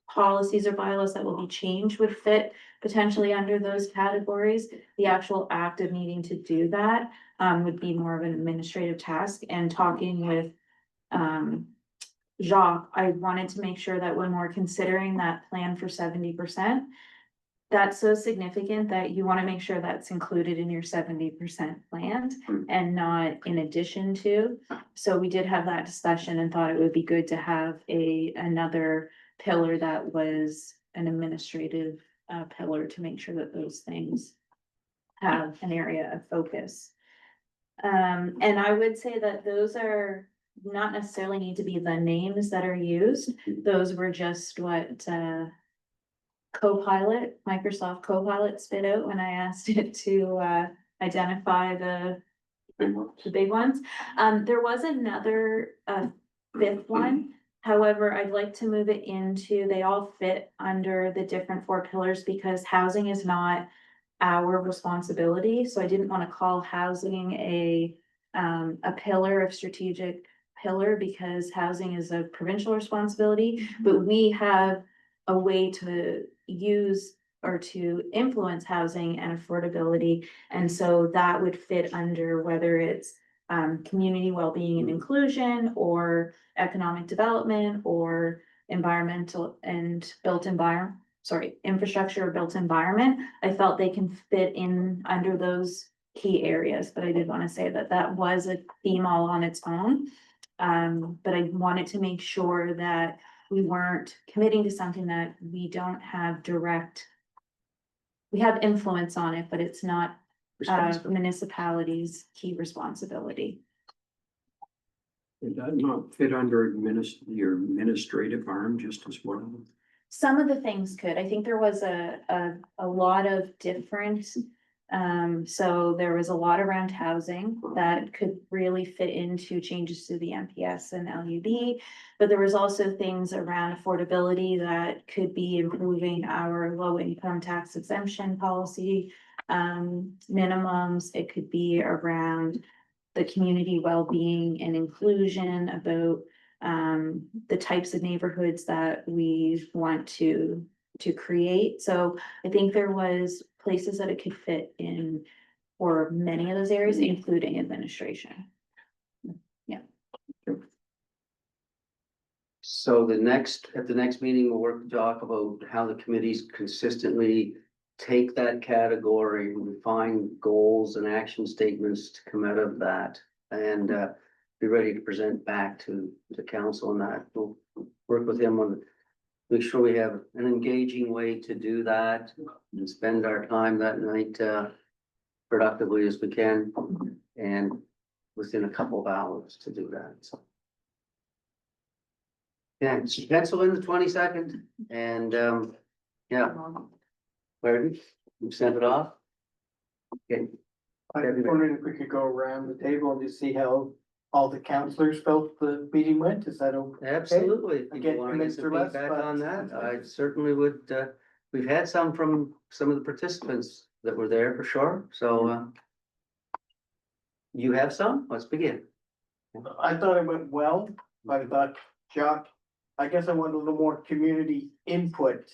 policies or bylaws that will be changed would fit potentially under those categories, the actual act of needing to do that would be more of an administrative task. And talking with Jacques, I wanted to make sure that when we're considering that plan for 70%, that's so significant that you want to make sure that's included in your 70% plan and not in addition to. So we did have that discussion and thought it would be good to have another pillar that was an administrative pillar to make sure that those things have an area of focus. And I would say that those are not necessarily need to be the names that are used. Those were just what Microsoft Copilot spit out when I asked it to identify the big ones. There was another fifth one. However, I'd like to move it into, they all fit under the different 4 pillars because housing is not our responsibility. So I didn't want to call housing a pillar of strategic pillar because housing is a provincial responsibility, but we have a way to use or to influence housing and affordability. And so that would fit under whether it's community well-being and inclusion or economic development or environmental and infrastructure or built environment. I felt they can fit in under those key areas, but I did want to say that that was a theme all on its own. But I wanted to make sure that we weren't committing to something that we don't have we have influence on it, but it's not municipalities' key responsibility. Did that not fit under your administrative arm just as well? Some of the things could, I think there was a lot of different, so there was a lot around housing that could really fit into changes to the MPS and LUB. But there was also things around affordability that could be improving our low income tax exemption policy, minimums. It could be around the community well-being and inclusion, about the types of neighborhoods that we want to create. So I think there was places that it could fit in for many of those areas, including administration. Yeah. so at the next meeting, we'll work to talk about how the committees consistently take that category, refine goals and action statements to come out of that, and be ready to present back to the council on that. We'll work with him on, make sure we have an engaging way to do that and spend our time that night productively as we can, and within a couple of hours to do that, so. Yeah, so pencil in the 22nd, and yeah. Pardon? You sent it off? Okay. I was wondering if we could go around the table and just see how all the counselors felt the meeting went. Is that okay? Absolutely. If you Again, want to get Mr. some West, feedback but- on that, I certainly would, we've had some from some of the participants that were there for sure, so You have some? Let's begin. I thought it went well, but I thought Jacques, I guess I wanted a little more community input.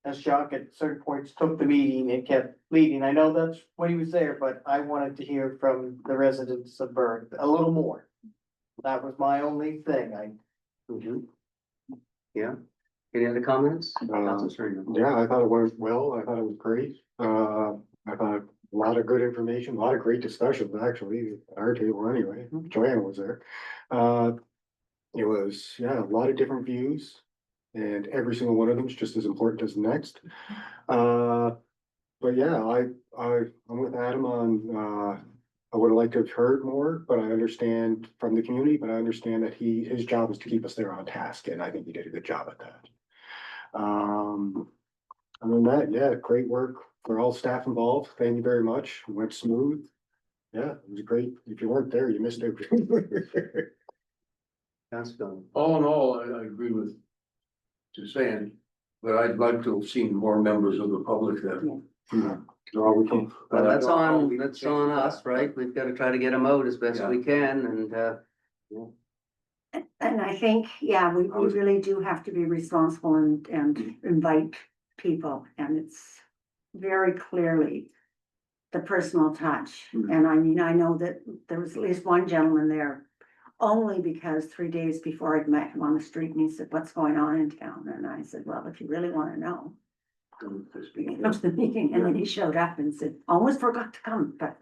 As Jacques at certain points took the meeting and kept leading. I know that's when he was there, but I wanted to hear from the residents of Berg a little more. That was my only thing. Mhm. Yeah, any other comments? Uh, Councilor Serena? Yeah, I thought it went well. I thought it was great. I thought a lot of good information, a lot of great discussions, actually, at our table anyway. Joanne was there. It was, yeah, a lot of different views. And every single one of them is just as important as the next. But yeah, I'm with Adam on, I would have liked to have heard more, but I understand from the community, but I understand that his job is to keep us there on task, and I think he did a good job at that. Other than that, yeah, great work for all staff involved. Thank you very much. It went smooth. Yeah, it was great. If you weren't there, you missed everything. Councilor. All in all, I agree with Suzanne, but I'd like to have seen more members of the public there. Oh, we can, Well, that's on us, right? We've got to try to get them out as best we can and, And I think, yeah, we really do have to be responsible and invite people, and it's very clearly the personal touch. And I mean, I know that there was at least one gentleman there only because 3 days before I'd met him on the street and he said, "What's going on in town?" And I said, "Well, if you really want to know, come to the meeting." And then he showed up and said, "Almost forgot to come," but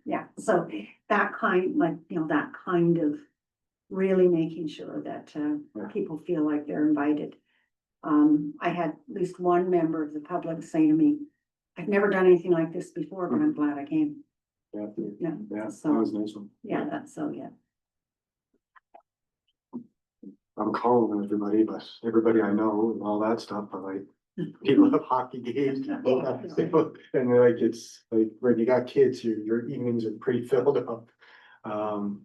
yeah, so that kind, like, that kind of really making sure that people feel like they're invited. I had at least one member of the public say to me, "I've never done anything like this before, but I'm glad I came." yeah, Yeah, that so, was a nice one. yeah, that's so, yeah. I'm calling everybody, but everybody I know and all that stuff, but like, people have hockey games. And they're like, it's like, when you got kids, your evenings are pretty filled up. And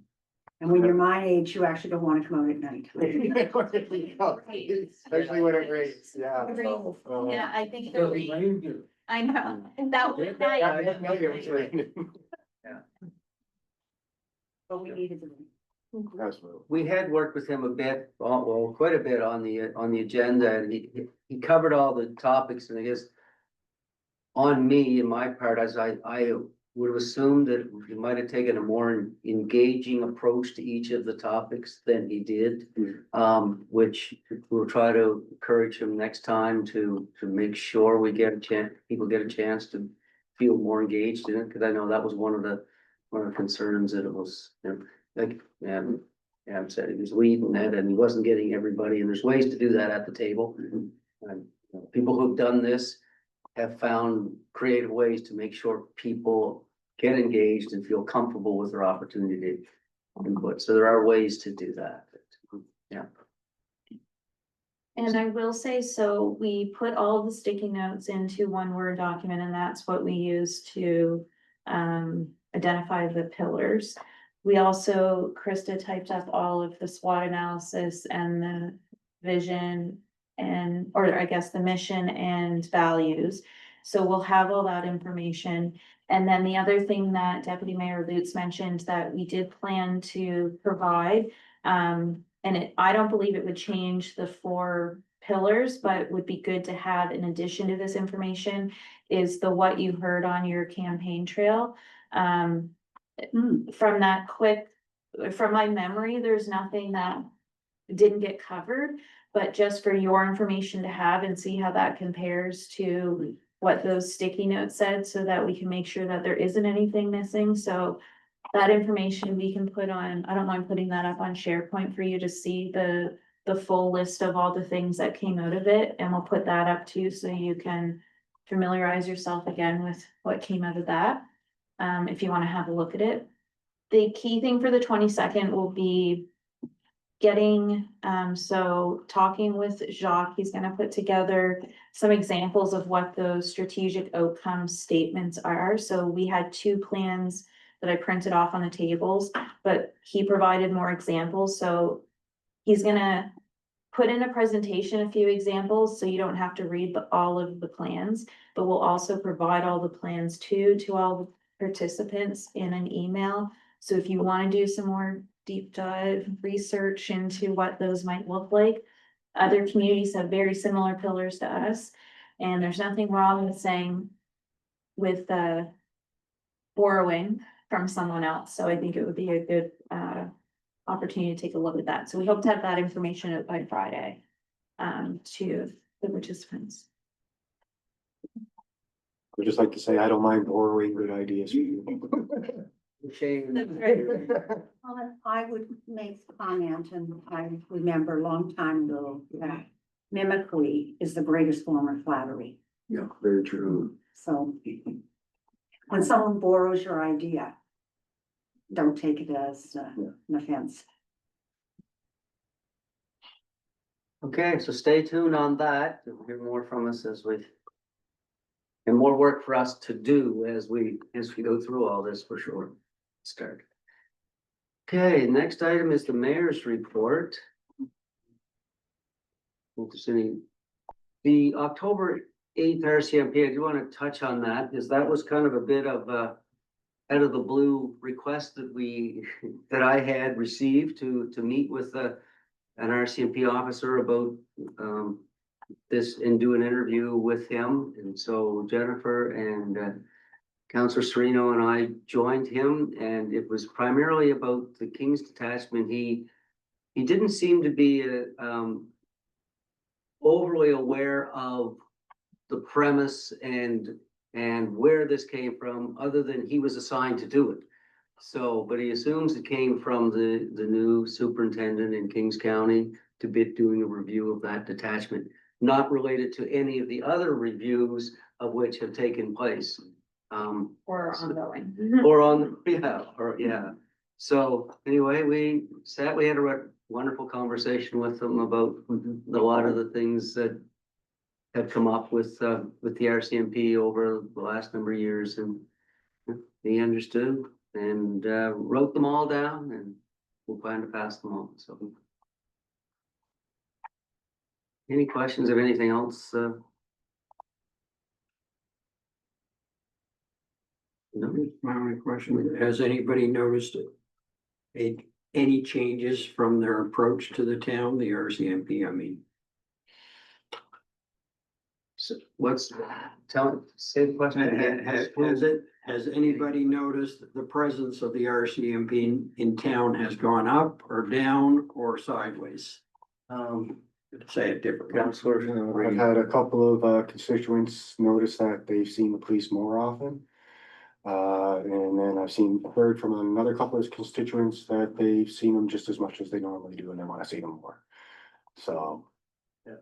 when you're my age, you actually don't want to come out at night. Especially when it rains, yeah. Yeah, I think It'll that be we, raining here. I know, and that was nice. Yeah, I didn't know it was raining. But we needed to. That's what- we had worked with him a bit, well, quite a bit on the agenda, and he covered all the topics, and I guess on me, in my part, as I would have assumed that he might have taken a more engaging approach to each of the topics than he did. Which we'll try to encourage him next time to make sure we get a chance, people get a chance to feel more engaged in it, because I know that was one of the concerns, that it was, like, Adam said, he was leading it and he wasn't getting everybody, and there's ways to do that at the table. And people who've done this have found creative ways to make sure people get engaged and feel comfortable with their opportunity to input. So there are ways to do that. Yeah. And I will say, so we put all the sticky notes into one Word document, and that's what we use to identify the pillars. We also, Krista typed up all of the SWOT analysis and the vision and, or I guess the mission and values. So we'll have all that information. And then the other thing that Deputy Mayor Lutz mentioned that we did plan to provide, I don't believe it would change the 4 pillars, but would be good to have in addition to this information, is the what you heard on your campaign trail. From that from my memory, there's nothing that didn't get covered, but just for your information to have and see how that compares to what those sticky notes said, so that we can make sure that there isn't anything missing. So that information we can put on, I don't mind putting that up on SharePoint for you to see the full list of all the things that came out of it, and we'll put that up too, so you can familiarize yourself again with what came out of that. If you want to have a look at it. The key thing for the 22nd will be getting, talking with Jacques, he's gonna put together some examples of what those strategic outcome statements are. So we had 2 plans that I printed off on the tables, but he provided more examples. So he's gonna put in a presentation, a few examples, so you don't have to read all of the plans, but we'll also provide all the plans to all the participants in an email, So if you wanna do some more deep dive research into what those might look like. Other communities have very similar pillars to us, and there's nothing wrong with saying with borrowing from someone else, so I think it would be a good opportunity to take a look at that. So we hope to have that information out by Friday to the participants. I'd just like to say, I don't mind borrowing good ideas. Shane, Well, I would make a comment, and I remember a long time ago that mimicry is the greatest form of flattery. Yeah, very true. So when someone borrows your idea, don't take it as an offense. okay, so stay tuned on that. You'll hear more from us as we. And more work for us to do as we go through all this for sure. Start. Okay, next item is the mayor's report. If there's any, the October 8th RCMP, I do want to touch on that, because that was kind of a bit of a out of the blue request that I had received to meet with an RCMP officer about this and do an interview with him. And so Jennifer and Councillor Sereno and I joined him, and it was primarily about the King's detachment. He didn't seem to be overly aware of the premise and where this came from, other than he was assigned to do it. So, but he assumes it came from the new superintendent in Kings County to be doing a review of that detachment, not related to any of the other reviews of which have taken place. Or ongoing. Yeah. So anyway, we had a wonderful conversation with them about a lot of the things that have come up with the RCMP over the last number of years, and he understood and wrote them all down, and we'll plan to pass them on. So any questions of anything else? No? My only question, has anybody noticed any changes from their approach to the town, the RCMP, I mean? So say the question again. Has anybody noticed that the presence of the RCMP in town has gone up or down or sideways? Say it differently. Councillor, I've had a couple of constituents notice that they've seen the police more often. And then I've heard from another couple of constituents that they've seen them just as much as they normally do, and they want to see them more. So. Yeah.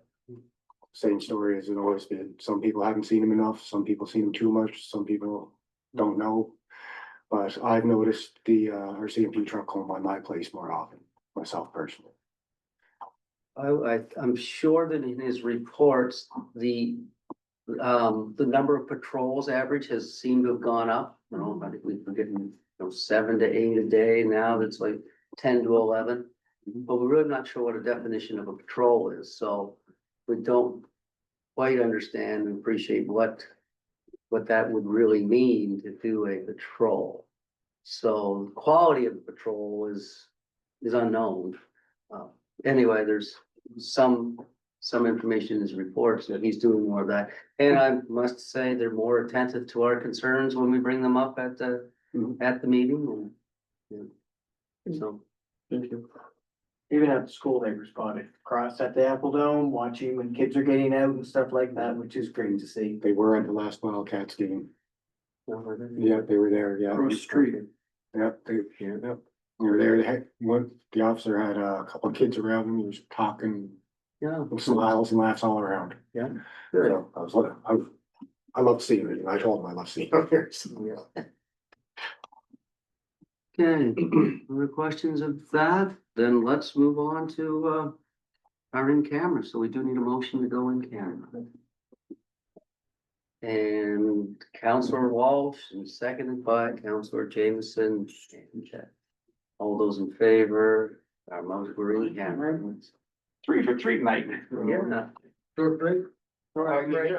Same story as it always been. Some people haven't seen them enough, some people see them too much, some people don't know. But I've noticed the RCMP truck home by my place more often, myself personally. I'm sure that in his reports, the number of patrols average has seemed to have gone up. You know, I think we've been getting 7 to 8 a day now. That's like 10 to 11. But we're really not sure what a definition of a patrol is. So we don't quite understand and appreciate what that would really mean to do a patrol. So the quality of the patrol is unknown. Anyway, there's some information in his reports that he's doing more of that. And I must say they're more attentive to our concerns when we bring them up at the meeting. And, yeah. So, thank you. Even at the school, they responded across at the Apple Dome, watching when kids are getting out and stuff like that, which is great to see. They were at the last Wildcats game. Yeah, they were there, yeah. Across the street. Yep, they were there. The officer had a couple of kids around him. He was talking, Yeah. smiles and laughs all around. Yeah. So I love seeing it. I told him I love seeing it here. So, yeah. Okay, other questions of that? Then let's move on to our in camera. So we do need a motion to go in camera. And Councillor Walsh and seconded by Councillor Jameson. All those in favor, our motion, we're in camera. 3 for 3 tonight. Yeah. Short break? Right. Right.